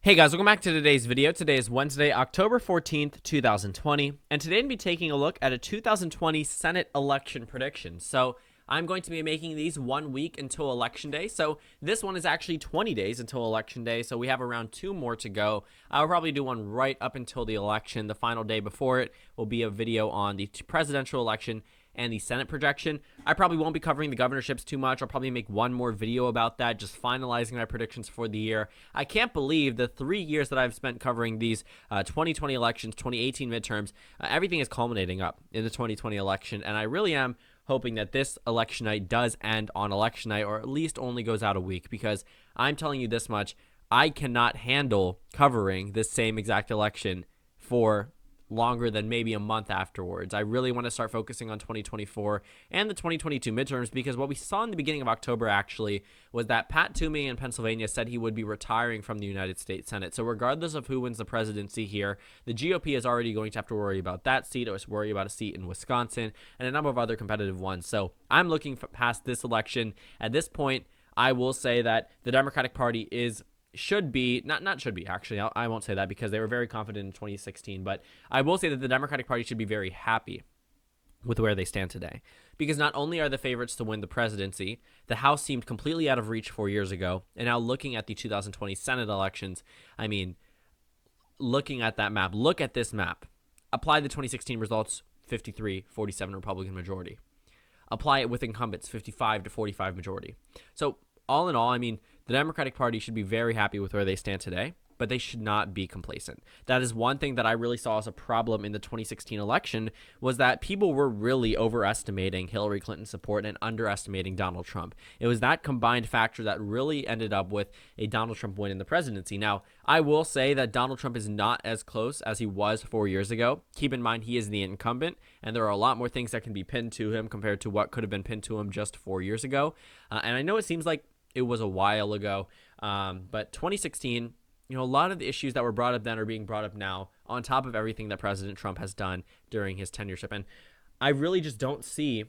Hey guys, welcome back to today's video. Today is Wednesday, October 14th, 2020, and today I'm going to be taking a look at a 2020 Senate election prediction. So I'm going to be making these 1 week until Election Day. So this one is actually 20 days until Election Day, so we have around 2 more to go. I'll probably do one right up until the election. The final day before it will be a video on the presidential election and the Senate projection. I probably won't be covering the governorships too much. I'll probably make one more video about that, just finalizing my predictions for the year. I can't believe the 3 years that I've spent covering these 2020 elections, 2018 midterms, everything is culminating up in the 2020 election, and I really am hoping that this election night does end on election night, or at least only goes out a week, because I'm telling you this much, I cannot handle covering this same exact election for longer than maybe a month afterwards. I really want to start focusing on 2024 and the 2022 midterms, because what we saw in the beginning of October actually was that Pat Toomey in Pennsylvania said he would be retiring from the United States Senate. So regardless of who wins the presidency here, the GOP is already going to have to worry about that seat, or worry about a seat in Wisconsin and a number of other competitive ones. So I'm looking past this election. At this point, I will say that the Democratic Party should be, not should be, actually, I won't say that because they were very confident in 2016, but I will say that the Democratic Party should be very happy with where they stand today, because not only are the favorites to win the presidency, the House seemed completely out of reach 4 years ago, and now looking at the 2020 Senate elections, I mean, looking at that map, look at this map, apply the 2016 results, 53-47 Republican majority, apply it with incumbents, 55-45 majority. So all in all, I mean, the Democratic Party should be very happy with where they stand today, but they should not be complacent. That is one thing that I really saw as a problem in the 2016 election, was that people were really overestimating Hillary Clinton's support and underestimating Donald Trump. It was that combined factor that really ended up with a Donald Trump win in the presidency. Now, I will say that Donald Trump is not as close as he was 4 years ago. Keep in mind, he is the incumbent, and there are a lot more things that can be pinned to him compared to what could have been pinned to him just 4 years ago. And I know it seems like it was a while ago, but 2016, a lot of the issues that were brought up then are being brought up now, on top of everything that President Trump has done during his tenureship. And I really just don't see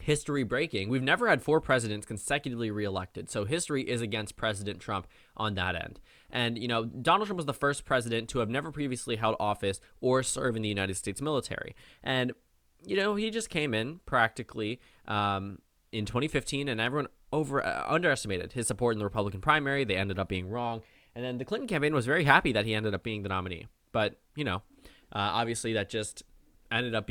history breaking. We've never had 4 presidents consecutively reelected, so history is against President Trump on that end. And, Donald Trump was the first president to have never previously held office or serve in the United States military. And, he just came in practically in 2015, and everyone underestimated his support in the Republican primary. They ended up being wrong. And then the Clinton campaign was very happy that he ended up being the nominee. But, obviously that just ended up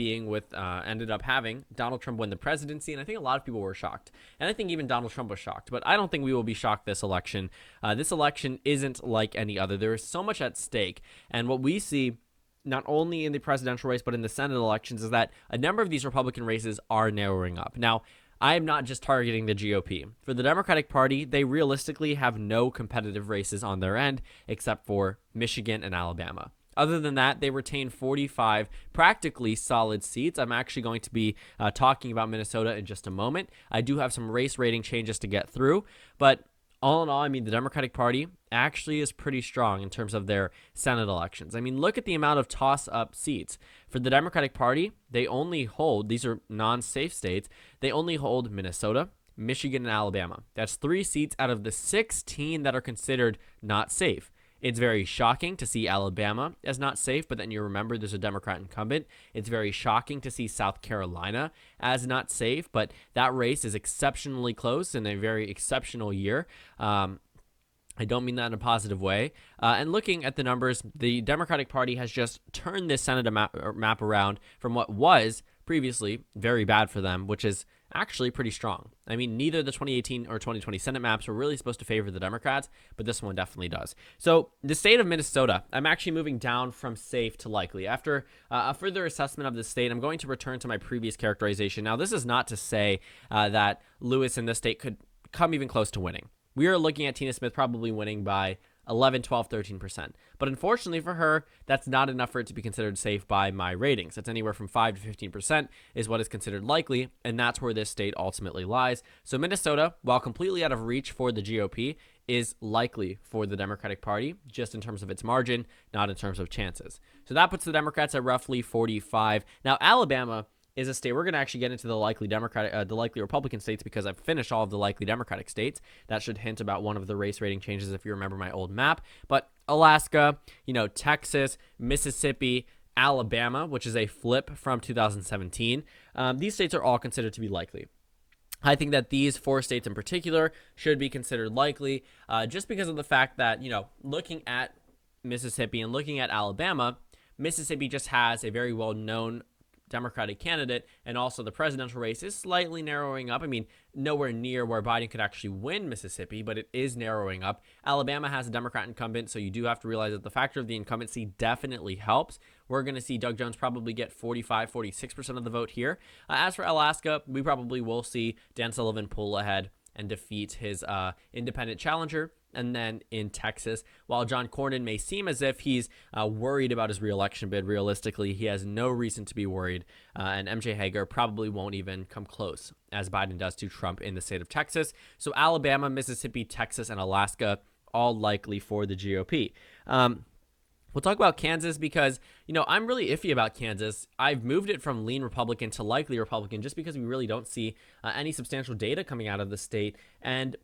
having Donald Trump win the presidency. And I think a lot of people were shocked. And I think even Donald Trump was shocked. But I don't think we will be shocked this election. This election isn't like any other. There is so much at stake. And what we see, not only in the presidential race, but in the Senate elections, is that a number of these Republican races are narrowing up. Now, I am not just targeting the GOP. For the Democratic Party, they realistically have no competitive races on their end except for Michigan and Alabama. Other than that, they retain 45 practically solid seats. I'm actually going to be talking about Minnesota in just a moment. I do have some race rating changes to get through, but all in all, I mean, the Democratic Party actually is pretty strong in terms of their Senate elections. I mean, look at the amount of toss-up seats. For the Democratic Party, they only hold, these are non-safe states, they only hold Minnesota, Michigan, and Alabama. That's 3 seats out of the 16 that are considered not safe. It's very shocking to see Alabama as not safe, but then you remember there's a Democrat incumbent. It's very shocking to see South Carolina as not safe, but that race is exceptionally close in a very exceptional year. I don't mean that in a positive way. And looking at the numbers, the Democratic Party has just turned this Senate map around from what was previously very bad for them, which is actually pretty strong. I mean, neither the 2018 or 2020 Senate maps were really supposed to favor the Democrats, but this one definitely does. So the state of Minnesota, I'm actually moving down from safe to likely. After a further assessment of the state, I'm going to return to my previous characterization. Now, this is not to say that Lewis in this state could come even close to winning. We are looking at Tina Smith probably winning by 11, 12, 13%. But unfortunately for her, that's not enough for it to be considered safe by my ratings. It's anywhere from 5 to 15% is what is considered likely, and that's where this state ultimately lies. So Minnesota, while completely out of reach for the GOP, is likely for the Democratic Party, just in terms of its margin, not in terms of chances. So that puts the Democrats at roughly 45. Now, Alabama is a state. We're going to actually get into the likely the likely Republican states because I've finished all of the likely Democratic states. That should hint about one of the race rating changes if you remember my old map. But Alaska, Texas, Mississippi, Alabama, which is a flip from 2017. These states are all considered to be likely. I think that these 4 states in particular should be considered likely just because of the fact that, looking at Mississippi and looking at Alabama, Mississippi just has a very well-known Democratic candidate, and also the presidential race is slightly narrowing up. I mean, nowhere near where Biden could actually win Mississippi, but it is narrowing up. Alabama has a Democrat incumbent, so you do have to realize that the factor of the incumbency definitely helps. We're going to see Doug Jones probably get 46% of the vote here. As for Alaska, we probably will see Dan Sullivan pull ahead and defeat his independent challenger. And then in Texas, while John Cornyn may seem as if he's worried about his reelection bid, realistically, he has no reason to be worried. And MJ Hager probably won't even come close, as Biden does to Trump in the state of Texas. So Alabama, Mississippi, Texas, and Alaska, all likely for the GOP. We'll talk about Kansas because, I'm really iffy about Kansas. I've moved it from lean Republican to likely Republican just because we really don't see any substantial data coming out of the state. And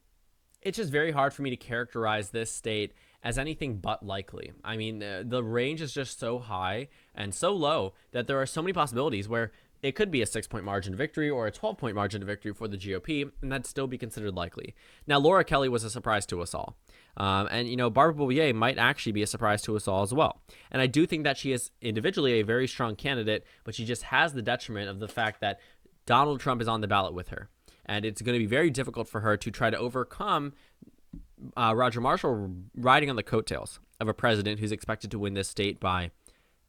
it's just very hard for me to characterize this state as anything but likely. I mean, the range is just so high and so low that there are so many possibilities where it could be a 6-point margin victory or a 12-point margin victory for the GOP, and that'd still be considered likely. Now, Laura Kelley was a surprise to us all. And Barbara Bollier might actually be a surprise to us all as well. And I do think that she is individually a very strong candidate, but she just has the detriment of the fact that Donald Trump is on the ballot with her. And it's going to be very difficult for her to try to overcome Roger Marshall riding on the coattails of a president who's expected to win this state by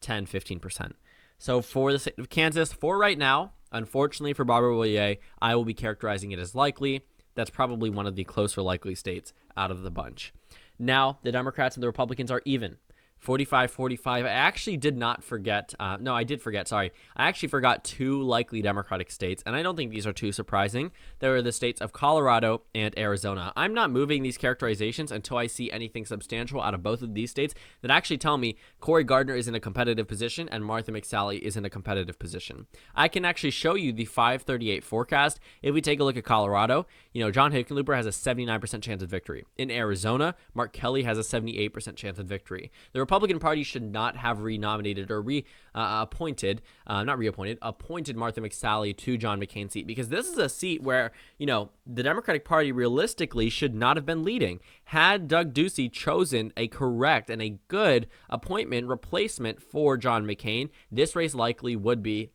10, 15%. So for the state of Kansas, for right now, unfortunately for Barbara Bollier, I will be characterizing it as likely. That's probably one of the closer likely states out of the bunch. Now, the Democrats and the Republicans are even. 45-45. I actually did not forget. No, I did forget. Sorry. I actually forgot 2 likely Democratic states, and I don't think these are too surprising. There are the states of Colorado and Arizona. I'm not moving these characterizations until I see anything substantial out of both of these states that actually tell me Cory Gardner is in a competitive position and Martha McSally is in a competitive position. I can actually show you the 538 forecast. If we take a look at Colorado, John Hickenlooper has a 79% chance of victory. In Arizona, Mark Kelley has a 78% chance of victory. The Republican Party should not have renominated or appointed Martha McSally to John McCain's seat, because this is a seat where, the Democratic Party realistically should not have been leading. Had Doug Ducey chosen a correct and a good replacement for John McCain, this race likely would be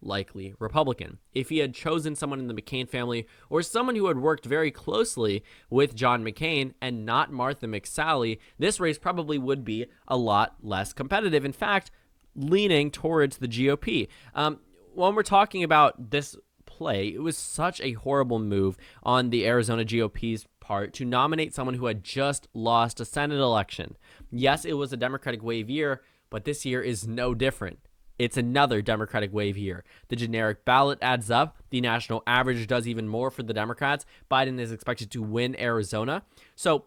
Republican. If he had chosen someone in the McCain family or someone who had worked very closely with John McCain and not Martha McSally, this race probably would be a lot less competitive. In fact, leaning towards the GOP. When we're talking about this play, it was such a horrible move on the Arizona GOP's part to nominate someone who had just lost a Senate election. Yes, it was a Democratic wave year, but this year is no different. It's another Democratic wave year. The generic ballot adds up. The national average does even more for the Democrats. Biden is expected to win Arizona. So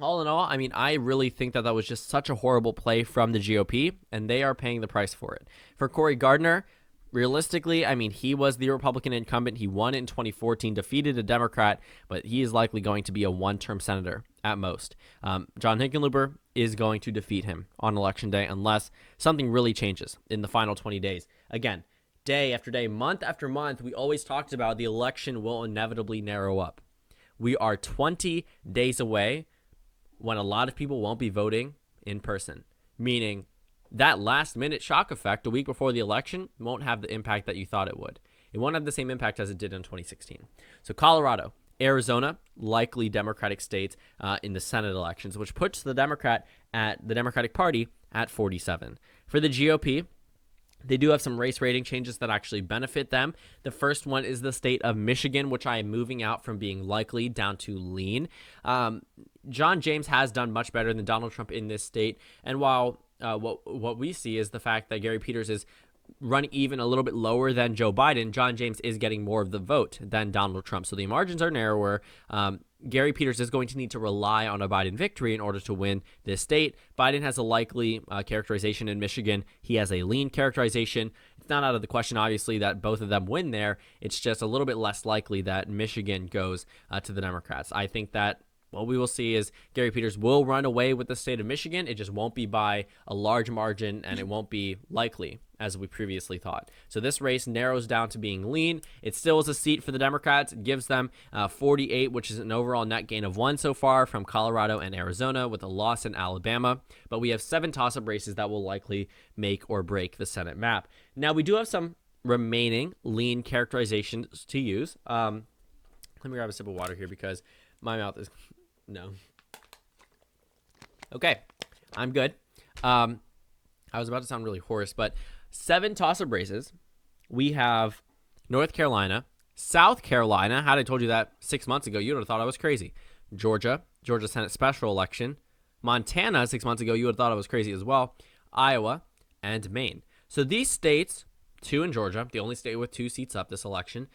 all in all, I mean, I really think that was just such a horrible play from the GOP, and they are paying the price for it. For Cory Gardner, realistically, I mean, he was the Republican incumbent. He won in 2014, defeated a Democrat, but he is likely going to be a one-term senator at most. John Hickenlooper is going to defeat him on Election Day unless something really changes in the final 20 days. Again, day after day, month after month, we always talked about the election will inevitably narrow up. We are 20 days away when a lot of people won't be voting in person, meaning that last-minute shock effect a week before the election won't have the impact that you thought it would. It won't have the same impact as it did in 2016. So Colorado, Arizona, likely Democratic states in the Senate elections, which puts the Democratic Party at 47. For the GOP, they do have some race rating changes that actually benefit them. The first one is the state of Michigan, which I am moving out from being likely down to lean. John James has done much better than Donald Trump in this state. And while what we see is the fact that Gary Peters is running even a little bit lower than Joe Biden, John James is getting more of the vote than Donald Trump. So the margins are narrower. Gary Peters is going to need to rely on a Biden victory in order to win this state. Biden has a likely characterization in Michigan. He has a lean characterization. It's not out of the question, obviously, that both of them win there. It's just a little bit less likely that Michigan goes to the Democrats. I think that what we will see is Gary Peters will run away with the state of Michigan. It just won't be by a large margin, and it won't be likely as we previously thought. So this race narrows down to being lean. It still is a seat for the Democrats. It gives them 48, which is an overall net gain of 1 so far from Colorado and Arizona, with a loss in Alabama. But we have 7 toss-up races that will likely make or break the Senate map. Now, we do have some remaining lean characterizations to use. Let me grab a sip of water here because my mouth is... No. Okay, I'm good. I was about to sound really hoarse, but 7 toss-up races. We have North Carolina, South Carolina. Had I told you that 6 months ago, you would have thought I was crazy. Georgia Senate special election. Montana, 6 months ago, you would have thought I was crazy as well. Iowa and Maine. So these states, 2 in Georgia, the only state with 2 seats up this election,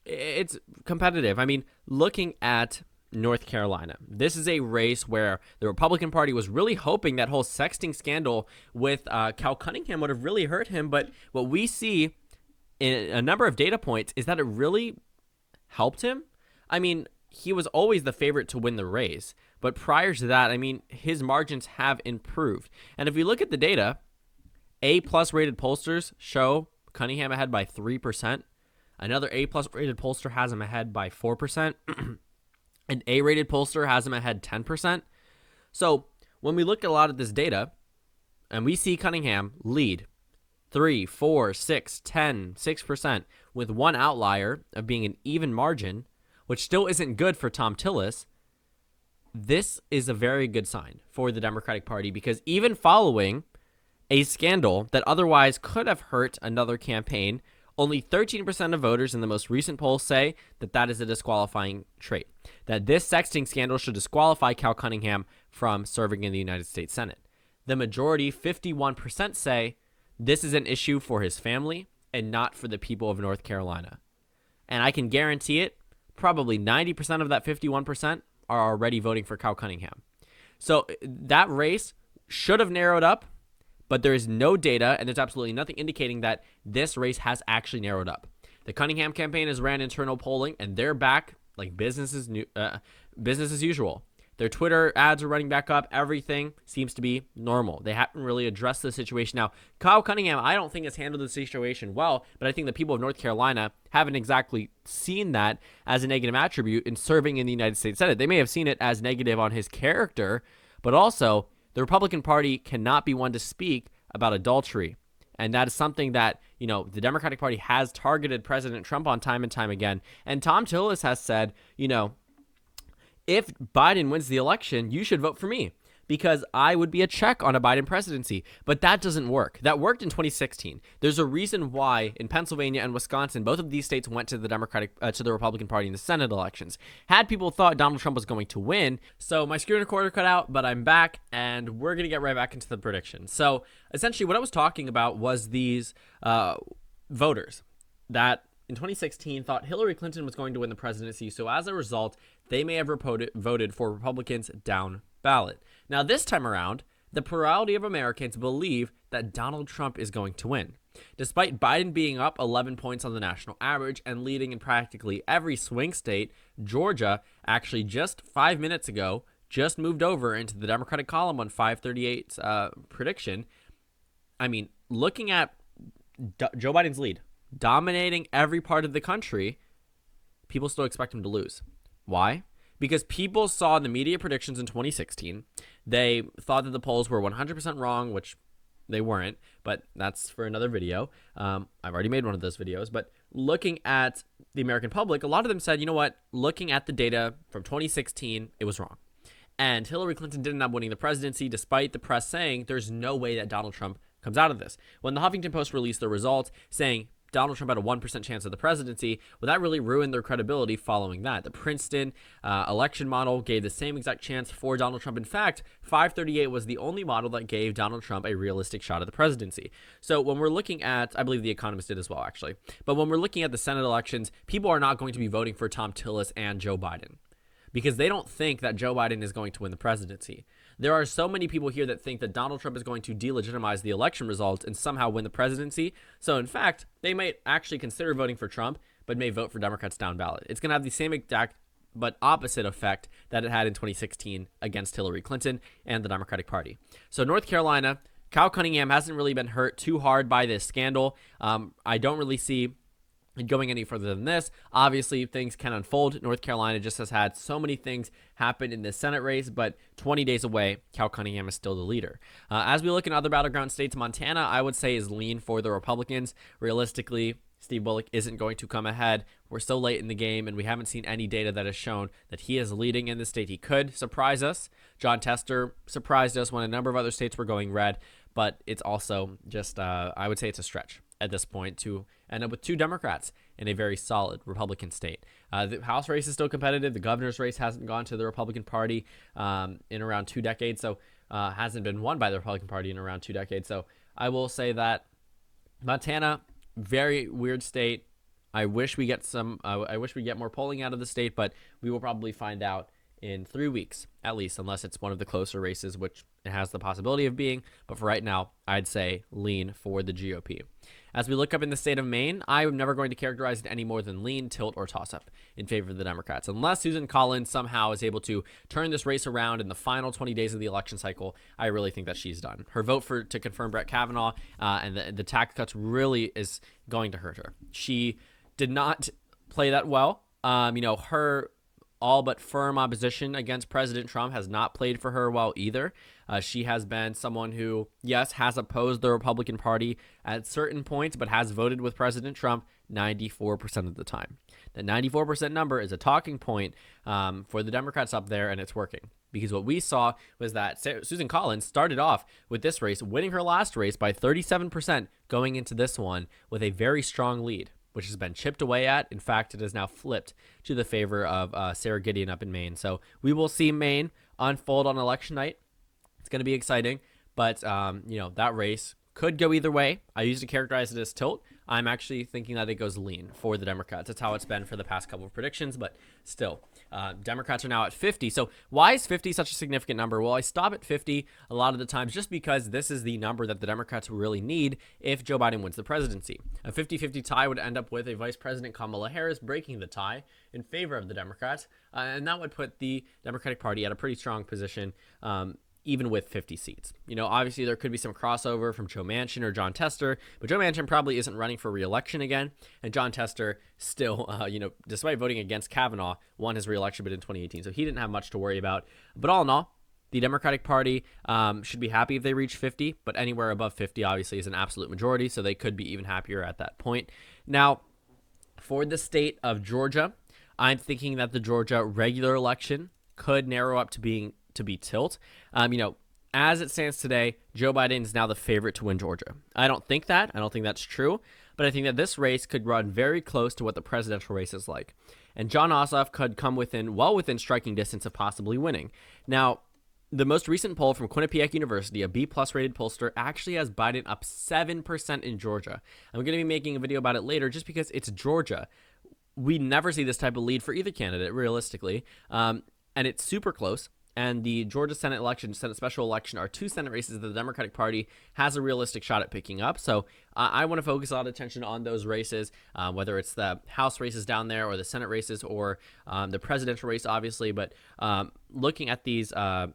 it's competitive. I mean, looking at North Carolina, this is a race where the Republican Party was really hoping that whole sexting scandal with Cal Cunningham would have really hurt him. But what we see in a number of data points is that it really helped him. I mean, he was always the favorite to win the race. But prior to that, I mean, his margins have improved. And if we look at the data, A-plus rated pollsters show Cunningham ahead by 3%. Another A-plus rated pollster has him ahead by 4%. An A-rated pollster has him ahead 10%. So when we look at a lot of this data, and we see Cunningham lead 3, 4, 6, 10, 6%, with one outlier of being an even margin, which still isn't good for Thom Tillis, this is a very good sign for the Democratic Party, because even following a scandal that otherwise could have hurt another campaign, only 13% of voters in the most recent poll say that that is a disqualifying trait, that this sexting scandal should disqualify Cal Cunningham from serving in the United States Senate. The majority, 51%, say this is an issue for his family and not for the people of North Carolina. And I can guarantee it, probably 90% of that 51% are already voting for Cal Cunningham. So that race should have narrowed up, but there is no data, and there's absolutely nothing indicating that this race has actually narrowed up. The Cunningham campaign has ran internal polling, and they're back like business as usual. Their Twitter ads are running back up. Everything seems to be normal. They haven't really addressed the situation. Now, Kyle Cunningham, I don't think has handled the situation well, but I think the people of North Carolina haven't exactly seen that as a negative attribute in serving in the United States Senate. They may have seen it as negative on his character, but also the Republican Party cannot be one to speak about adultery. And that is something that, you know, the Democratic Party has targeted President Trump on time and time again. And Thom Tillis has said, you know, if Biden wins the election, you should vote for me because I would be a check on a Biden presidency. But that doesn't work. That worked in 2016. There's a reason why in Pennsylvania and Wisconsin, both of these states went to the Republican Party in the Senate elections. Had people thought Donald Trump was going to win. So my screen recorder cut out, but I'm back and we're going to get right back into the predictions. So essentially what I was talking about was these voters that in 2016 thought Hillary Clinton was going to win the presidency. So as a result, they may have voted for Republicans down ballot. Now, this time around, the plurality of Americans believe that Donald Trump is going to win. Despite Biden being up 11 points on the national average and leading in practically every swing state, Georgia actually just 5 minutes ago just moved over into the Democratic column on 538's prediction. I mean, looking at Joe Biden's lead, dominating every part of the country, people still expect him to lose. Why? Because people saw the media predictions in 2016. They thought that the polls were 100% wrong, which they weren't, but that's for another video. I've already made one of those videos. But looking at the American public, a lot of them said, you know what? Looking at the data from 2016, it was wrong. And Hillary Clinton did end up winning the presidency, despite the press saying there's no way that Donald Trump comes out of this. When the Huffington Post released the results saying Donald Trump had a 1% chance of the presidency, well, that really ruined their credibility following that. The Princeton election model gave the same exact chance for Donald Trump. In fact, 538 was the only model that gave Donald Trump a realistic shot at the presidency. So when we're looking at, I believe The Economist did as well, actually, but when we're looking at the Senate elections, people are not going to be voting for Thom Tillis and Joe Biden. because they don't think that Joe Biden is going to win the presidency. There are so many people here that think that Donald Trump is going to delegitimize the election results and somehow win the presidency. So in fact, they might actually consider voting for Trump, but may vote for Democrats down ballot. It's going to have the same exact but opposite effect that it had in 2016 against Hillary Clinton and the Democratic Party. So North Carolina, Cal Cunningham hasn't really been hurt too hard by this scandal. I don't really see going any further than this. Obviously, things can unfold. North Carolina just has had so many things happen in the Senate race, but 20 days away, Cal Cunningham is still the leader. As we look in other battleground states, Montana, I would say, is lean for the Republicans. Realistically, Steve Bullock isn't going to come ahead. We're so late in the game, and we haven't seen any data that has shown that he is leading in the state. He could surprise us. Jon Tester surprised us when a number of other states were going red, but it's also just, I would say it's a stretch at this point to end up with 2 Democrats in a very solid Republican state. The House race is still competitive. The governor's race hasn't gone to the Republican Party in around 2 decades, so hasn't been won by the Republican Party in around 2 decades. So I will say that Montana, very weird state. I wish we get more polling out of the state, but we will probably find out in 3 weeks at least, unless it's one of the closer races, which it has the possibility of being. But for right now, I'd say lean for the GOP. As we look up in the state of Maine, I'm never going to characterize it any more than lean, tilt, or toss-up in favor of the Democrats. Unless Susan Collins somehow is able to turn this race around in the final 20 days of the election cycle, I really think that she's done. Her vote to confirm Brett Kavanaugh and the tax cuts really is going to hurt her. She did not play that well. Her all but firm opposition against President Trump has not played for her well either. She has been someone who, yes, has opposed the Republican Party at certain points, but has voted with President Trump 94% of the time. That 94% number is a talking point for the Democrats up there, and it's working. Because what we saw was that Susan Collins started off with this race, winning her last race by 37% going into this one with a very strong lead, which has been chipped away at. In fact, it has now flipped to the favor of Sarah Gideon up in Maine. So we will see Maine unfold on election night. It's going to be exciting, but that race could go either way. I used to characterize it as tilt. I'm actually thinking that it goes lean for the Democrats. That's how it's been for the past couple of predictions, but still, Democrats are now at 50. So why is 50 such a significant number? Well, I stop at 50 a lot of the times just because this is the number that the Democrats really need if Joe Biden wins the presidency. A 50-50 tie would end up with a Vice President Kamala Harris breaking the tie in favor of the Democrats, and that would put the Democratic Party at a pretty strong position, even with 50 seats. Obviously there could be some crossover from Joe Manchin or Jon Tester, but Joe Manchin probably isn't running for re-election again, and Jon Tester still, despite voting against Kavanaugh, won his re-election bid in 2018, so he didn't have much to worry about. But all in all, the Democratic Party should be happy if they reach 50, but anywhere above 50 obviously is an absolute majority, so they could be even happier at that point. Now, for the state of Georgia, I'm thinking that the Georgia regular election could narrow up to be tilt. As it stands today, Joe Biden is now the favorite to win Georgia. I don't think that's true, but I think that this race could run very close to what the presidential race is like. And Jon Ossoff could come within striking distance of possibly winning. Now, the most recent poll from Quinnipiac University, a B-plus rated pollster, actually has Biden up 7% in Georgia. I'm going to be making a video about it later just because it's Georgia. We never see this type of lead for either candidate, realistically, and it's super close. And the Georgia Senate special election are 2 Senate races that the Democratic Party has a realistic shot at picking up. So I want to focus a lot of attention on those races, whether it's the House races down there or the Senate races or the presidential race, obviously. But looking at the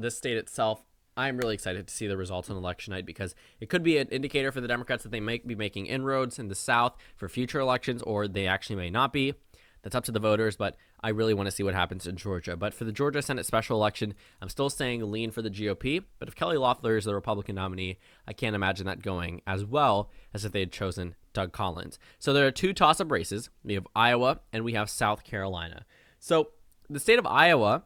state itself, I'm really excited to see the results on election night because it could be an indicator for the Democrats that they might be making inroads in the South for future elections, or they actually may not be. That's up to the voters, but I really want to see what happens in Georgia. But for the Georgia Senate special election, I'm still saying lean for the GOP. But if Kelly Loeffler is the Republican nominee, I can't imagine that going as well as if they had chosen Doug Collins. So there are 2 toss-up races. We have Iowa and we have South Carolina. So the state of Iowa,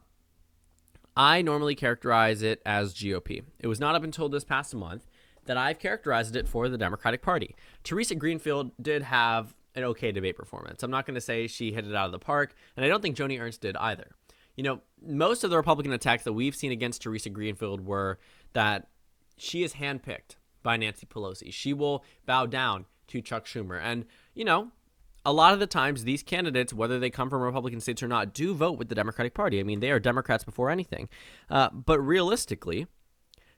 I normally characterize it as GOP. It was not up until this past month that I've characterized it for the Democratic Party. Teresa Greenfield did have an okay debate performance. I'm not going to say she hit it out of the park, and I don't think Joni Ernst did either. Most of the Republican attacks that we've seen against Teresa Greenfield were that she is handpicked by Nancy Pelosi. She will bow down to Chuck Schumer. And, a lot of the times these candidates, whether they come from Republican states or not, do vote with the Democratic Party. I mean, they are Democrats before anything. But realistically,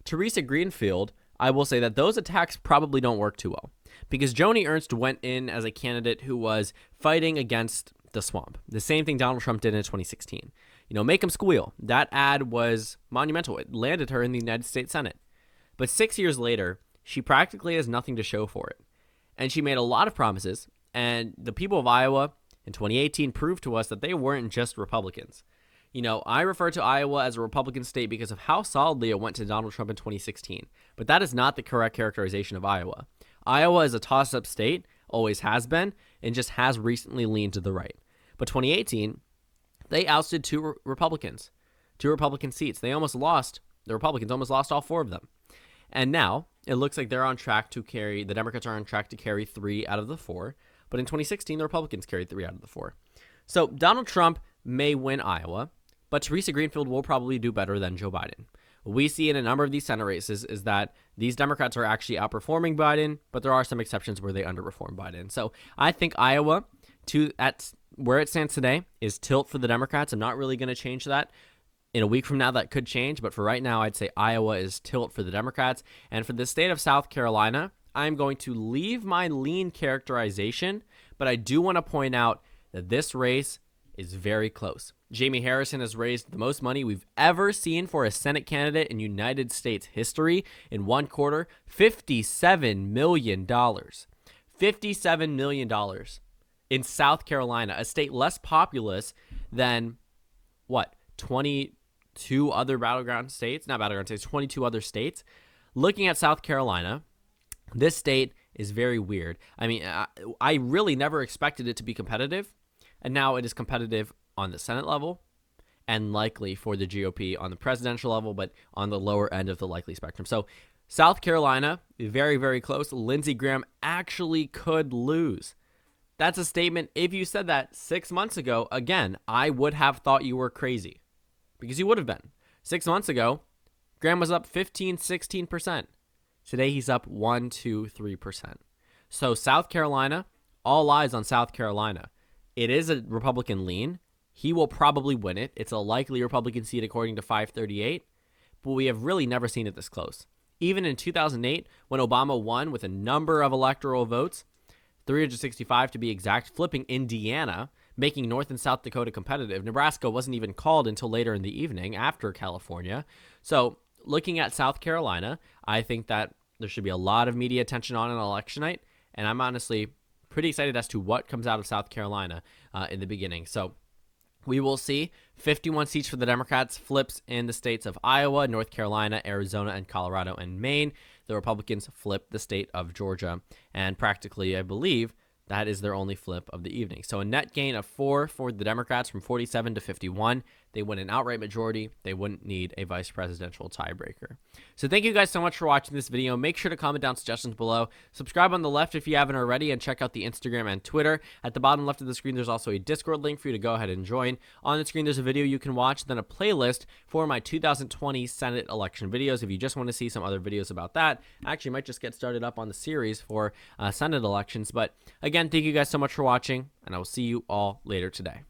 Theresa Greenfield, I will say that those attacks probably don't work too well, because Joni Ernst went in as a candidate who was fighting against the swamp. The same thing Donald Trump did in 2016. Make him squeal. That ad was monumental. It landed her in the United States Senate. But 6 years later, she practically has nothing to show for it. And she made a lot of promises, and the people of Iowa in 2018 proved to us that they weren't just Republicans. I refer to Iowa as a Republican state because of how solidly it went to Donald Trump in 2016. But that is not the correct characterization of Iowa. Iowa is a toss-up state, always has been, and just has recently leaned to the right. But 2018, they ousted two Republican seats. The Republicans almost lost all four of them. And now it looks like the Democrats are on track to carry 3 out of the 4. But in 2016, the Republicans carried 3 out of the 4. So Donald Trump may win Iowa, but Theresa Greenfield will probably do better than Joe Biden. What we see in a number of these Senate races is that these Democrats are actually outperforming Biden, but there are some exceptions where they underperform Biden. So I think Iowa, at where it stands today, is tilt for the Democrats. I'm not really going to change that. In a week from now, that could change, but for right now, I'd say Iowa is tilt for the Democrats. And for the state of South Carolina, I'm going to leave my lean characterization, but I do want to point out that this race is very close. Jamie Harrison has raised the most money we've ever seen for a Senate candidate in United States history in one quarter, $57 million. $57 million in South Carolina, a state less populous than, 22 other battleground states? Not battleground states, 22 other states. Looking at South Carolina, this state is very weird. I mean, I really never expected it to be competitive, and now it is competitive on the Senate level and likely for the GOP on the presidential level, but on the lower end of the likely spectrum. So South Carolina, very, very close. Lindsey Graham actually could lose. That's a statement. If you said that 6 months ago, again, I would have thought you were crazy, because you would have been. 6 months ago, Graham was up 15, 16%. Today, he's up 1, 2, 3%. So South Carolina, all eyes on South Carolina. It is a Republican lean. He will probably win it. It's a likely Republican seat according to 538, but we have really never seen it this close. Even in 2008, when Obama won with a number of electoral votes, 365 to be exact, flipping Indiana, making North and South Dakota competitive. Nebraska wasn't even called until later in the evening after California. So looking at South Carolina, I think that there should be a lot of media attention on an election night, and I'm honestly pretty excited as to what comes out of South Carolina in the beginning. So we will see. 51 seats for the Democrats, flips in the states of Iowa, North Carolina, Arizona, and Colorado, and Maine. The Republicans flip the state of Georgia, and practically, I believe, that is their only flip of the evening. So a net gain of 4 for the Democrats from 47 to 51. They win an outright majority. They wouldn't need a vice presidential tiebreaker. So thank you guys so much for watching this video. Make sure to comment down suggestions below. Subscribe on the left if you haven't already, and check out the Instagram and Twitter. At the bottom left of the screen, there's also a Discord link for you to go ahead and join. On the screen, there's a video you can watch, then a playlist for my 2020 Senate election videos. If you just want to see some other videos about that, I actually might just get started up on the series for Senate elections. But again, thank you guys so much for watching, and I will see you all later today.